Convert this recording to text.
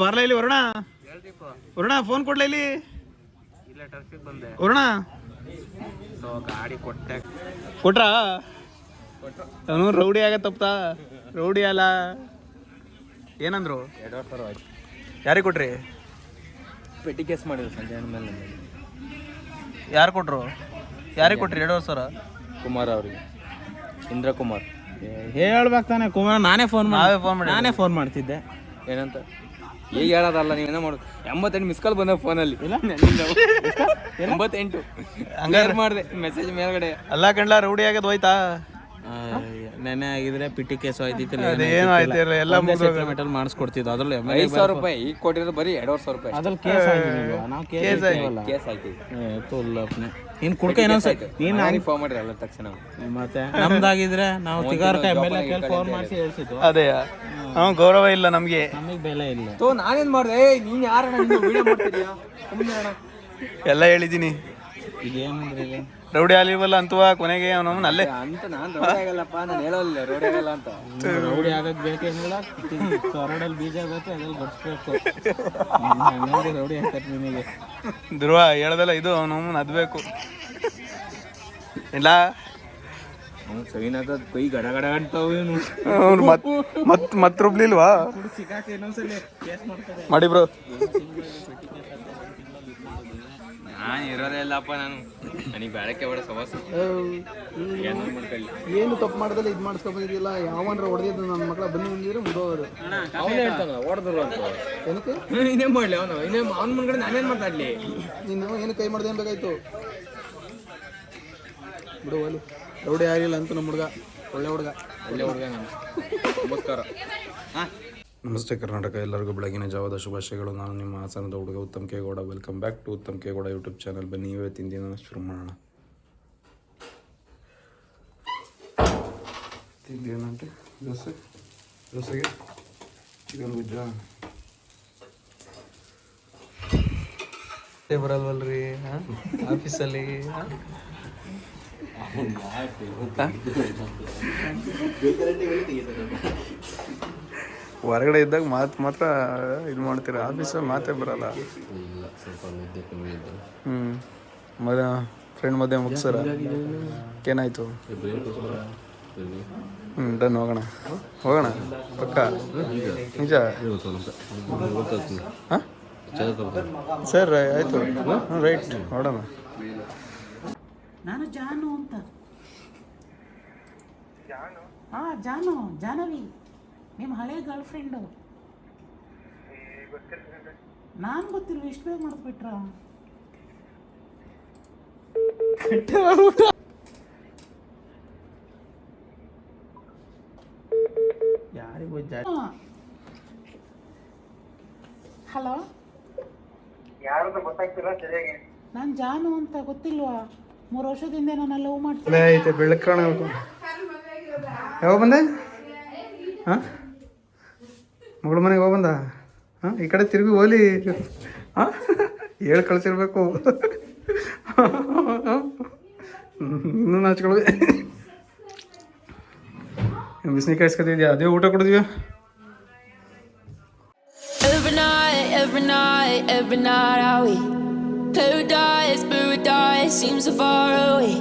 ಬರ್ಲಾ ಇಲ್ಲಿ ವರುಣ. ವರುಣ ಫೋನ್ ಕೊಡ್ಲಾ ಇಲ್ಲಿ. ವರುಣ ಗಾಡಿ ಕೊಟ್ಟೆ ಕೊಟ್ರಾ? ಅವನು ರೌಡಿ ಆಗತ್ತಪ್ಪ. ರೌಡಿ ಅಲ್ಲ. ಏನಂದ್ರು? 2,000 ಆಯ್ತು. ಯಾರಿಗೆ ಕೊಟ್ರಿ? ಪೆಟ್ಟಿ ಕೇಸ್ ಮಾಡಿದ್ರು ಸಂಜೆ ಮೇಲೆ. ಯಾರು ಕೊಟ್ರು? ಯಾರಿಗೆ ಕೊಟ್ರಿ 2,000? ಕುಮಾರ್ ಅವ್ರಿಗೆ, ಇಂದ್ರ ಕುಮಾರ್. ಹೇಳ್ಬೇಕು ತಾನೆ ಕುಮಾರ್. ನಾನೇ ಫೋನ್ ಮಾಡ್ತಿದ್ದೆ. ಏನಂತ ಈಗ ಹೇಳೋದಲ್ಲ, ನೀವೇನೋ ಮಾಡೋದು. 88 ಮಿಸ್ ಕಾಲ್ ಬಂದ ಫೋನಲ್ಲಿ. ಇಲ್ಲ 88 ಹಂಗಾರೆ ಮಾಡಿದೆ ಮೆಸೇಜ್ ಮೇಲ್ಗಡೆ. ಅಲ್ಲ ಕಣ್ಲಾ, ರೌಡಿ ಆಗದ್ ಹೋಯ್ತಾ? ನೆನೆ ಆಗಿದ್ರೆ ಪಿಟಿ ಕೇಸ್ ಆಯ್ತಿತ್ತು. ಏನು ಆಯ್ತಿಲ್ಲ, ಎಲ್ಲ ಮೆಟಲ್ ಮಾಡಿಸ್ಕೊಡ್ತಿದ್ದು. ಅದ್ರಲ್ಲಿ 5,000 ರೂಪಾಯಿ. ಈಗ ಕೊಟ್ಟಿರೋದು ಬರೀ 2,000 ರೂಪಾಯಿ. ಅದ್ರಲ್ಲಿ ಕೇಸ್ ಆಗಿಲ್ಲ. ನಾವು ಕೇಸ್ ಹಾಕಿ ನೀನ್ ಕುಡ್ಕ ಏನೋ ನೀನು ಫೋನ್ ಮಾಡಿರಿ ಎಲ್ಲ ತಕ್ಷಣ. ಮತ್ತೆ ನಮ್ದಾಗಿದ್ರೆ ನಾವು ತಿಗಾರ್ಕ MLA ಫೋನ್ ಮಾಡಿಸಿ ಹೇಳ್ಸಿದ್ದು. ಅದೇ ಗೌರವ ಇಲ್ಲ ನಮ್ಗೆ, ನಮಗ್ ಬೆಲೆ ಇಲ್ಲ. ನಾನೇನ್ ಮಾಡ್ದೆ? ನೀನ್ ಯಾರಣ್ಣ ವಿಡಿಯೋ ಮಾಡ್ತಿದ್ಯಾ? ಎಲ್ಲ ಹೇಳಿದೀನಿ. ಈಗ ಏನಂದ್ರೆ ಈಗ ರೌಡಿ ಅಲ್ಲಿವಲ್ಲ ಅಂತವಾ ಕೊನೆಗೆ ಅವನವನ್ ಅಲ್ಲೇ ಅಂತ. ನಾನ್ ರೌಡಿ ಆಗಲ್ಲಪ್ಪ, ನಾನು ಹೇಳೋಲ್ಲ ರೌಡಿ ಆಗಲ್ಲ ಅಂತ. ರೌಡಿ ಆಗಕ್ ಬೇಕೇನಿಲ್ಲ, ಕರಡಲ್ಲಿ ಬೀಜ ಬೇಕು, ಅದ್ರಲ್ಲಿ ಬಡ್ಸ್ಬೇಕು. ರೌಡಿ ಆಗ್ತದೆ ನಿನಗೆ. ಧ್ರುವ ಹೇಳ್ದಲ್ಲ, ಇದು ಅವನವನ್ ಅದ್ಬೇಕು ಇಲ್ಲ. ಸವಿನಾಗ ಕೈ ಗಡ ಗಡ ಅಂತಾವ. ಅವ್ನು ಮತ್ ರುಬ್ಲಿಲ್ವಾ? ಸಿಕ್ಕಾಕಿ ಇನ್ನೊಂದ್ಸಲಿ ಕೇಸ್ ಮಾಡ್ತಾರೆ ಮಾಡಿ ಬ್ರೋ. ನಾನು ಇರೋದೇ ಇಲ್ಲಪ್ಪ. ನನಗೆ ಬೇಡಕ್ಕೆ ಬೇಡ ಸವಾಸ. ಏನು ತಪ್ಪು ಮಾಡ್ದಲ್ಲ ಇದು ಮಾಡಿಸ್ಕೊಂಬಂದಿದ್ದಿಲ್ಲ. ಯಾವನ್ರ ಹೊಡೆದಿದ್ದು ನನ್ನ ಮಕ್ಕಳ ಬನ್ನಿ ಬಂದಿದ್ರೆ ಮುದೋರು. ಅವನೇ ಹೇಳ್ತಾನ ಹೊಡೆದ್ರು ಅಂತ. ಏನಕ್ಕೆ ಇನ್ನೇನು ಮಾಡಲಿ ಅವನು? ಅವ್ನ ಮುಂದ್ಗಡೆ ನಾನೇನು ಮಾತಾಡಲಿ? ನೀನು ಏನು ಕೈ ಮಾಡ್ದೆ ಬೇಕಾಯ್ತು ಬಿಡು. ಅಲ್ಲಿ ರೌಡಿ ಆಗಿಲ್ಲ ಅಂತ ನಮ್ಮ ಹುಡುಗ ಒಳ್ಳೆ ಹುಡುಗ ನಾನು. ನಮಸ್ಕಾರ. ನಮಸ್ತೆ ಕರ್ನಾಟಕ. ಎಲ್ಲರಿಗೂ ಬೆಳಗಿನ ಜಾವದ ಶುಭಾಶಯಗಳು. ನಾನು ನಿಮ್ಮ ಹಾಸನದ ಹುಡುಗ Uttam K Gowda. Welcome back to Uttam K Gowda YouTube channel. ಬನ್ನಿ ಇವತ್ತಿನ ದಿನ ಶುರು ಮಾಡೋಣ. ತಿಂದೇನಂತೆ ದೋಸೆಗೆ ಚಿಕನ್ ಗುಜ್ಜ ಬರಲ್ವಲ್ರಿ ಆಫೀಸಲ್ಲಿ. ಹೊರಗಡೆ ಇದ್ದಾಗ ಮಾತ್ರ ಇದು ಮಾಡ್ತೀರ, ಆಫೀಸಲ್ಲಿ ಮಾತೇ ಬರಲ್ಲ. ಫ್ರೆಂಡ್ ಮದುವೆ ಮುಗಿಸರ ಏನಾಯ್ತು? ಡನ್. ಹೋಗೋಣ ಪಕ್ಕ ನಿಜ. ಸರ್ ಆಯಿತು, ರೈಟ್ ನೋಡೋಣ. ನಾನು ಜಾನು ಅಂತ. ಜಾನು, ಜಾಹ್ನವಿ, ನಿಮ್ಮ ಹಳೆ ಗರ್ಲ್ ಫ್ರೆಂಡು. ನಾನು ಗೊತ್ತಿಲ್ವ, ಇಷ್ಟು ಬೇಗ ಮಾಡಿಸ್ಬಿಟ್ರ? ಹಲೋ, ನಾನು ಜಾನು ಅಂತ. ಗೊತ್ತಿಲ್ವಾ? 3 ವರ್ಷದಿಂದ ನಾನು ಲವ್ ಮಾಡ್ತೀನಿ. ಬೆಳಕಣ ಯಾವ ಬಂದೆ? ಹಾಂ, ಮಗಳ ಮನೆಗೆ ಹೋಗಿ ಬಂದ. ಹಾಂ, ಈ ಕಡೆ ತಿರುಗಿ ಹೋಲಿ. ಹಾಂ, ಹೇಳಿ ಕಳಿಸಿರ್ಬೇಕು. ಇನ್ನೂ ನಾಚ್ಕೊಳ್ದೆ. ಬಿಸಿನೀರು ಕಾಯಿಸ್ಕೊತಿದ್ಯಾ? ಅದೇ ಊಟ ಕೊಡಿದ್ಯಾ? Every night are we paradise seems so far away.